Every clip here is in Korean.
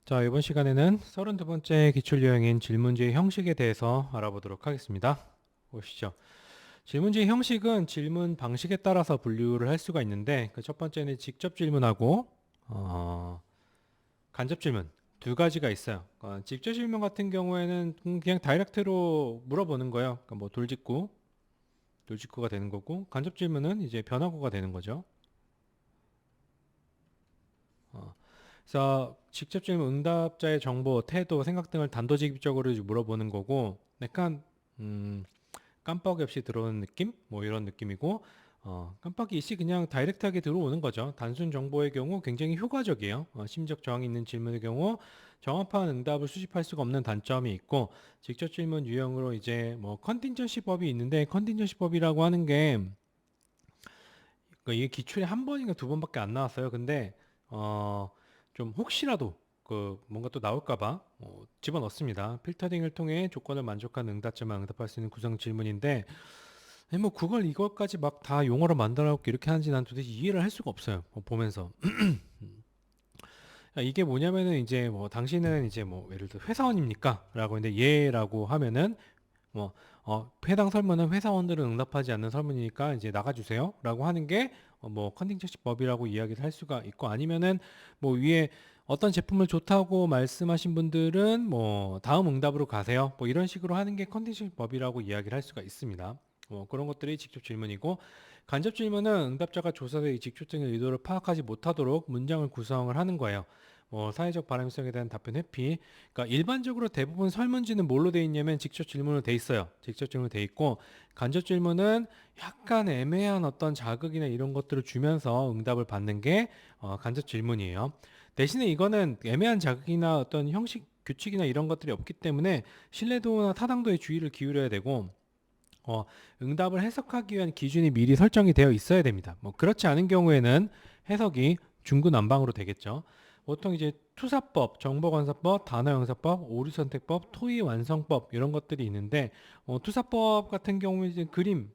자, 이번 시간에는 32번째 기출유형인 질문지의 형식에 대해서 알아보도록 하겠습니다. 보시죠. 질문지의 형식은 질문 방식에 따라서 분류를 할 수가 있는데, 그 첫 번째는 직접 질문하고 간접 질문 두 가지가 있어요. 직접 질문 같은 경우에는 그냥 다이렉트로 물어보는 거예요. 그러니까 뭐 돌직구가 되는 거고, 간접 질문은 이제 변화구가 되는 거죠. 어, 그래서 직접 질문 응답자의 정보, 태도, 생각 등을 단도직입적으로 물어보는 거고, 약간 깜빡이 없이 들어오는 느낌? 뭐 이런 느낌이고, 깜빡이 없이 그냥 다이렉트하게 들어오는 거죠. 단순 정보의 경우 굉장히 효과적이에요. 심적 저항이 있는 질문의 경우 정확한 응답을 수집할 수가 없는 단점이 있고, 직접 질문 유형으로 이제 뭐 컨틴전시 법이 있는데, 컨틴전시 법이라고 하는 게 그러니까 이게 기출에 한 번인가 두 번밖에 안 나왔어요. 근데 어, 좀 혹시라도 그 뭔가 또 나올까봐 집어넣습니다. 필터링을 통해 조건을 만족한 응답자만 응답할 수 있는 구성 질문인데, 아니 뭐 그걸 이걸까지 막 다 용어로 만들어갖고 이렇게 하는지 난 도대체 이해를 할 수가 없어요. 보면서. 이게 뭐냐면은 이제 뭐 당신은 이제 뭐 예를 들어 회사원입니까? 라고 했는데 예라고 하면은 뭐 해당 설문은 회사원들은 응답하지 않는 설문이니까 이제 나가주세요 라고 하는 게 뭐 컨팅처시법이라고 이야기를 할 수가 있고, 아니면은 뭐 위에 어떤 제품을 좋다고 말씀하신 분들은 뭐 다음 응답으로 가세요 뭐 이런 식으로 하는 게 컨팅처시법이라고 이야기를 할 수가 있습니다. 그런 것들이 직접 질문이고, 간접 질문은 응답자가 조사된 직접적인 의도를 파악하지 못하도록 문장을 구성을 하는 거예요. 사회적 바람성에 대한 답변 회피. 그러니까 일반적으로 대부분 설문지는 뭘로 돼 있냐면 직접 질문으로 돼 있어요. 직접 질문으로 돼 있고, 간접 질문은 약간 애매한 어떤 자극이나 이런 것들을 주면서 응답을 받는 게 간접 질문이에요. 대신에 이거는 애매한 자극이나 어떤 형식 규칙이나 이런 것들이 없기 때문에 신뢰도나 타당도에 주의를 기울여야 되고, 어, 응답을 해석하기 위한 기준이 미리 설정이 되어 있어야 됩니다. 뭐 그렇지 않은 경우에는 해석이 중구난방으로 되겠죠. 보통 이제 투사법, 정보관사법, 단어영사법, 오류선택법, 토의완성법 이런 것들이 있는데, 투사법 같은 경우에 이제 그림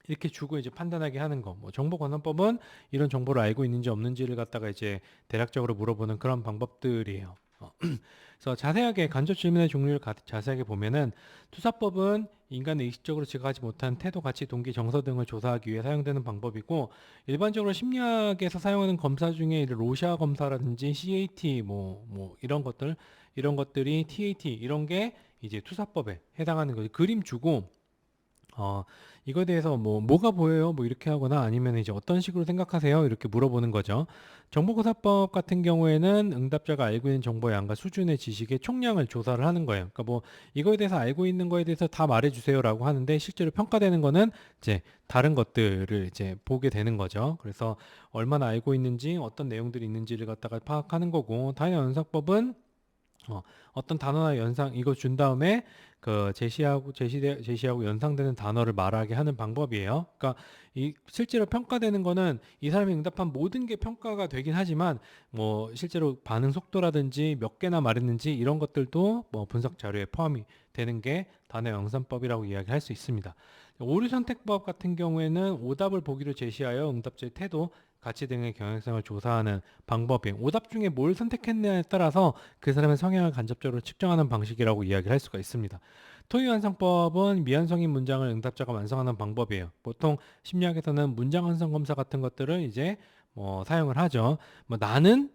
이렇게 주고 이제 판단하게 하는 거. 정보관원법은 이런 정보를 알고 있는지 없는지를 갖다가 이제 대략적으로 물어보는 그런 방법들이에요. 그래서 자세하게 간접 질문의 종류를 자세하게 보면은, 투사법은 인간의 의식적으로 지각하지 못한 태도, 가치, 동기, 정서 등을 조사하기 위해 사용되는 방법이고, 일반적으로 심리학에서 사용하는 검사 중에 로샤 검사라든지 CAT 뭐 이런 것들이 TAT 이런 게 이제 투사법에 해당하는 거죠. 그림 주고 이거에 대해서 뭐가 보여요? 뭐 이렇게 하거나 아니면 이제 어떤 식으로 생각하세요? 이렇게 물어보는 거죠. 정보고사법 같은 경우에는 응답자가 알고 있는 정보의 양과 수준의 지식의 총량을 조사를 하는 거예요. 그러니까 뭐 이거에 대해서 알고 있는 거에 대해서 다 말해주세요라고 하는데, 실제로 평가되는 거는 이제 다른 것들을 이제 보게 되는 거죠. 그래서 얼마나 알고 있는지, 어떤 내용들이 있는지를 갖다가 파악하는 거고, 단위 연산법은 어떤 단어나 연상 이거 준 다음에 그 제시하고 연상되는 단어를 말하게 하는 방법이에요. 그러니까 이 실제로 평가되는 거는 이 사람이 응답한 모든 게 평가가 되긴 하지만, 뭐 실제로 반응 속도라든지 몇 개나 말했는지 이런 것들도 뭐 분석 자료에 포함이 되는 게 단어 연산법이라고 이야기할 수 있습니다. 오류 선택법 같은 경우에는 오답을 보기로 제시하여 응답자의 태도, 가치 등의 경향성을 조사하는 방법이에요. 오답 중에 뭘 선택했냐에 따라서 그 사람의 성향을 간접적으로 측정하는 방식이라고 이야기를 할 수가 있습니다. 토의 완성법은 미완성인 문장을 응답자가 완성하는 방법이에요. 보통 심리학에서는 문장 완성 검사 같은 것들을 이제 사용을 하죠. 나는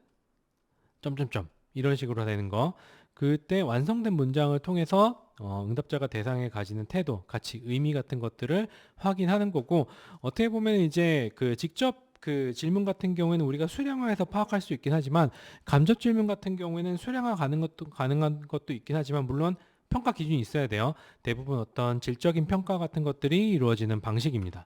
점점점 이런 식으로 되는 거. 그때 완성된 문장을 통해서 응답자가 대상에 가지는 태도, 가치, 의미 같은 것들을 확인하는 거고, 어떻게 보면 이제 그 직접 그 질문 같은 경우에는 우리가 수량화해서 파악할 수 있긴 하지만, 간접 질문 같은 경우에는 수량화 가능한 것도 있긴 하지만, 물론 평가 기준이 있어야 돼요. 대부분 어떤 질적인 평가 같은 것들이 이루어지는 방식입니다.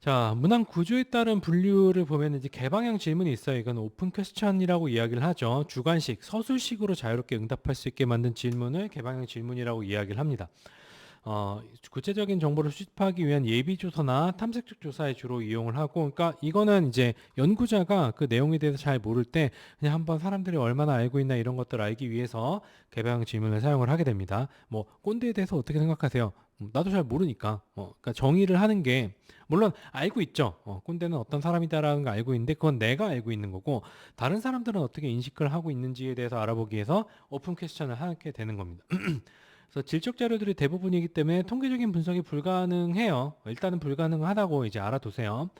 자, 문항 구조에 따른 분류를 보면 이제 개방형 질문이 있어요. 이건 오픈 퀘스천이라고 이야기를 하죠. 주관식, 서술식으로 자유롭게 응답할 수 있게 만든 질문을 개방형 질문이라고 이야기를 합니다. 구체적인 정보를 수집하기 위한 예비조사나 탐색적 조사에 주로 이용을 하고, 그러니까 이거는 이제 연구자가 그 내용에 대해서 잘 모를 때 그냥 한번 사람들이 얼마나 알고 있나 이런 것들을 알기 위해서 개방 질문을 사용을 하게 됩니다. 뭐 꼰대에 대해서 어떻게 생각하세요? 나도 잘 모르니까. 그러니까 정의를 하는 게 물론 알고 있죠. 꼰대는 어떤 사람이다라는 걸 알고 있는데 그건 내가 알고 있는 거고 다른 사람들은 어떻게 인식을 하고 있는지에 대해서 알아보기 위해서 오픈 퀘스천을 하게 되는 겁니다. 그래서 질적 자료들이 대부분이기 때문에 통계적인 분석이 불가능해요. 일단은 불가능하다고 이제 알아두세요.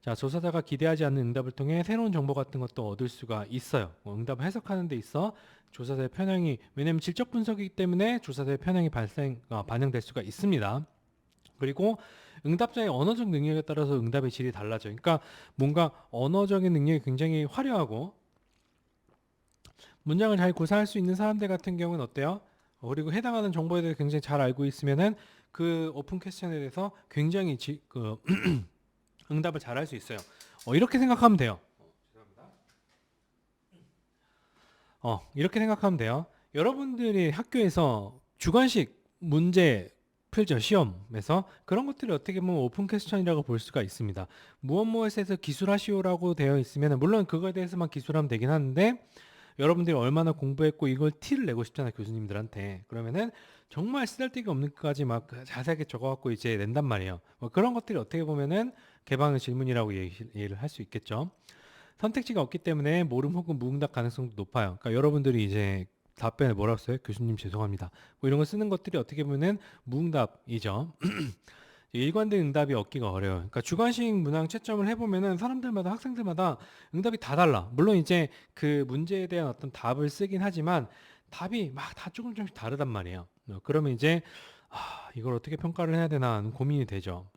자, 조사자가 기대하지 않는 응답을 통해 새로운 정보 같은 것도 얻을 수가 있어요. 응답을 해석하는 데 있어 조사자의 편향이, 왜냐면 질적 분석이기 때문에 조사자의 편향이 반영될 수가 있습니다. 그리고 응답자의 언어적 능력에 따라서 응답의 질이 달라져요. 그러니까 뭔가 언어적인 능력이 굉장히 화려하고 문장을 잘 구사할 수 있는 사람들 같은 경우는 어때요? 그리고 해당하는 정보에 대해 굉장히 잘 알고 있으면은 그 오픈 퀘스천에 대해서 굉장히 응답을 잘 할 수 있어요. 이렇게 생각하면 돼요. 이렇게 생각하면 돼요. 여러분들이 학교에서 주관식 문제 풀죠, 시험에서. 그런 것들이 어떻게 보면 오픈 퀘스천이라고 볼 수가 있습니다. 무엇 무엇에서 기술하시오라고 되어 있으면 물론 그거에 대해서만 기술하면 되긴 하는데 여러분들이 얼마나 공부했고 이걸 티를 내고 싶잖아요, 교수님들한테. 그러면은 정말 쓰잘데기 없는 것까지 막 자세하게 적어갖고 이제 낸단 말이에요. 그런 것들이 어떻게 보면은 개방의 질문이라고 얘기를 할 수 있겠죠. 선택지가 없기 때문에 모름 혹은 무응답 가능성도 높아요. 그러니까 여러분들이 이제 답변에 뭐라고 써요? 교수님 죄송합니다. 뭐 이런 거 쓰는 것들이 어떻게 보면은 무응답이죠. 일관된 응답이 얻기가 어려워요. 그러니까 주관식 문항 채점을 해보면은 사람들마다 학생들마다 응답이 다 달라. 물론 이제 그 문제에 대한 어떤 답을 쓰긴 하지만 답이 막 다 조금 조금씩 다르단 말이에요. 그러면 이제 이걸 어떻게 평가를 해야 되나 하는 고민이 되죠.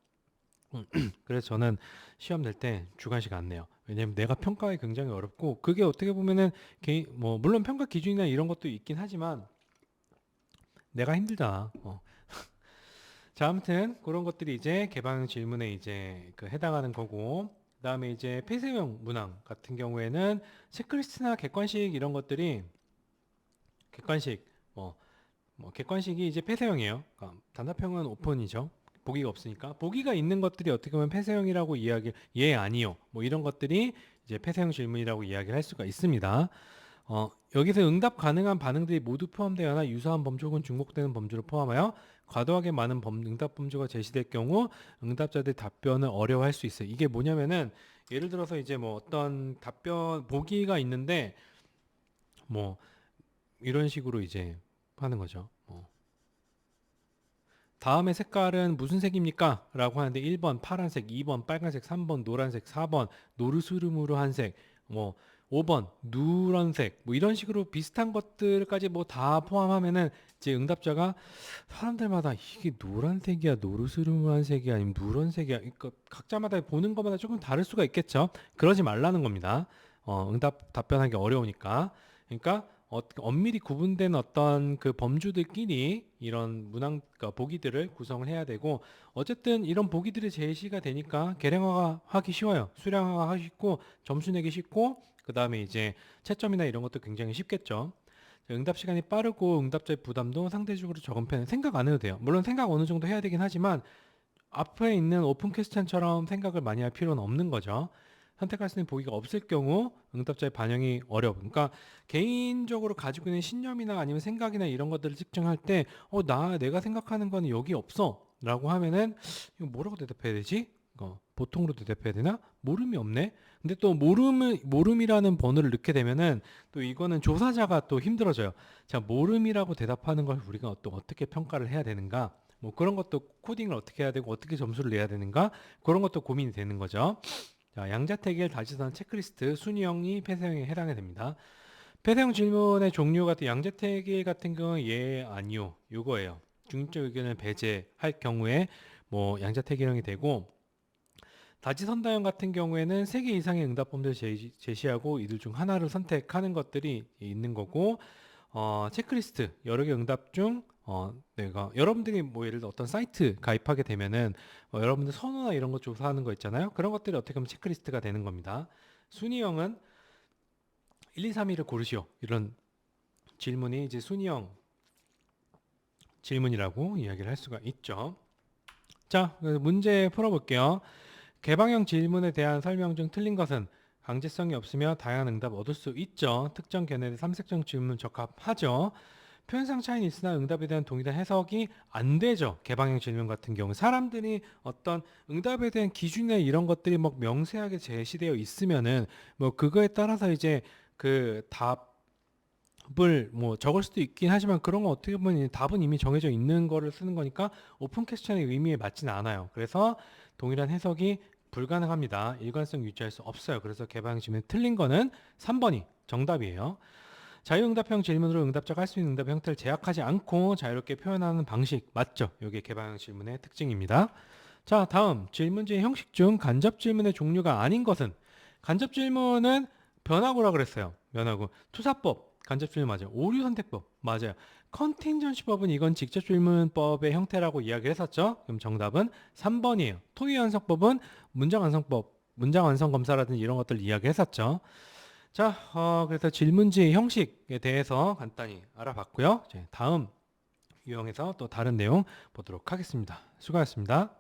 그래서 저는 시험 낼 때 주관식 안 내요. 왜냐면 내가 평가하기 굉장히 어렵고 그게 어떻게 보면은 개인 뭐 물론 평가 기준이나 이런 것도 있긴 하지만 내가 힘들잖아. 자, 아무튼 그런 것들이 이제 개방 질문에 이제 그 해당하는 거고, 그다음에 이제 폐쇄형 문항 같은 경우에는 체크리스트나 객관식 이런 것들이 객관식 뭐, 객관식이 이제 폐쇄형이에요. 그러니까 단답형은 오픈이죠. 보기가 없으니까 보기가 있는 것들이 어떻게 보면 폐쇄형이라고 이야기 예 아니요 뭐 이런 것들이 이제 폐쇄형 질문이라고 이야기를 할 수가 있습니다. 여기서 응답 가능한 반응들이 모두 포함되거나 유사한 범주 혹은 중복되는 범주를 포함하여 과도하게 많은 응답 범주가 제시될 경우 응답자들이 답변을 어려워할 수 있어요. 이게 뭐냐면은 예를 들어서 이제 뭐 어떤 답변 보기가 있는데 뭐 이런 식으로 이제 하는 거죠. 다음의 색깔은 무슨 색입니까? 라고 하는데 1번 파란색, 2번 빨간색, 3번 노란색, 4번 노르스름으로한 색, 뭐 5번 누런색, 뭐 이런 식으로 비슷한 것들까지 뭐 다 포함하면은 이제 응답자가 사람들마다 이게 노란색이야, 노르스름한 색이야, 아니면 누런색이야. 그러니까 각자마다 보는 것마다 조금 다를 수가 있겠죠. 그러지 말라는 겁니다. 응답 답변하기 어려우니까. 그러니까 엄밀히 구분된 어떤 그 범주들끼리 이런 문항 그러니까 보기들을 구성을 해야 되고 어쨌든 이런 보기들이 제시가 되니까 계량화가 하기 쉬워요. 수량화가 하기 쉽고 점수 내기 쉽고 그 다음에 이제 채점이나 이런 것도 굉장히 쉽겠죠. 응답 시간이 빠르고 응답자의 부담도 상대적으로 적은 편. 생각 안 해도 돼요. 물론 생각 어느 정도 해야 되긴 하지만 앞에 있는 오픈 퀘스천처럼 생각을 많이 할 필요는 없는 거죠. 선택할 수 있는 보기가 없을 경우 응답자의 반영이 어려워. 그러니까 개인적으로 가지고 있는 신념이나 아니면 생각이나 이런 것들을 측정할 때, 내가 생각하는 거는 여기 없어. 라고 하면은, 이거 뭐라고 대답해야 되지? 보통으로 대답해야 되나? 모름이 없네? 근데 또 모름이라는 번호를 넣게 되면은 또 이거는 조사자가 또 힘들어져요. 자, 모름이라고 대답하는 걸 우리가 또 어떻게 평가를 해야 되는가? 뭐 그런 것도 코딩을 어떻게 해야 되고 어떻게 점수를 내야 되는가? 그런 것도 고민이 되는 거죠. 자, 양자택일 다지선 체크리스트 순위형이 폐쇄형에 해당이 됩니다. 폐쇄형 질문의 종류 같은 양자택일 같은 경우는 예, 아니요, 요거예요. 중립적 의견을 배제할 경우에 뭐 양자택일형이 되고 다지선다형 같은 경우에는 3개 이상의 응답 범위를 제시하고 이들 중 하나를 선택하는 것들이 있는 거고 체크리스트 여러 개 응답 중 내가 여러분들이 뭐 예를 들어 어떤 사이트 가입하게 되면은 여러분들 선호나 이런 것 조사하는 거 있잖아요. 그런 것들이 어떻게 보면 체크리스트가 되는 겁니다. 순위형은 1, 2, 3위를 고르시오. 이런 질문이 이제 순위형 질문이라고 이야기를 할 수가 있죠. 자, 그래서 문제 풀어볼게요. 개방형 질문에 대한 설명 중 틀린 것은 강제성이 없으며 다양한 응답 얻을 수 있죠. 특정 견해의 삼색형 질문 적합하죠. 표현상 차이는 있으나 응답에 대한 동일한 해석이 안 되죠. 개방형 질문 같은 경우 사람들이 어떤 응답에 대한 기준이나 이런 것들이 뭐 명세하게 제시되어 있으면은 뭐 그거에 따라서 이제 그 답을 뭐 적을 수도 있긴 하지만 그런 거 어떻게 보면 답은 이미 정해져 있는 거를 쓰는 거니까 오픈 퀘스천의 의미에 맞지는 않아요. 그래서 동일한 해석이 불가능합니다. 일관성 유지할 수 없어요. 그래서 개방형 질문 틀린 거는 3번이 정답이에요. 자유응답형 질문으로 응답자가 할 수 있는 응답의 형태를 제약하지 않고 자유롭게 표현하는 방식 맞죠? 이게 개방형 질문의 특징입니다. 자, 다음 질문지의 형식 중 간접 질문의 종류가 아닌 것은 간접 질문은 변화구라 그랬어요. 변화구. 투사법 간접 질문 맞아요. 오류 선택법 맞아요. 컨팅전시법은 이건 직접 질문법의 형태라고 이야기를 했었죠. 그럼 정답은 3번이에요. 토의 완성법은 문장 완성법, 문장 완성 검사라든지 이런 것들 이야기했었죠. 자, 그래서 질문지의 형식에 대해서 간단히 알아봤고요. 이제 다음 유형에서 또 다른 내용 보도록 하겠습니다. 수고하셨습니다.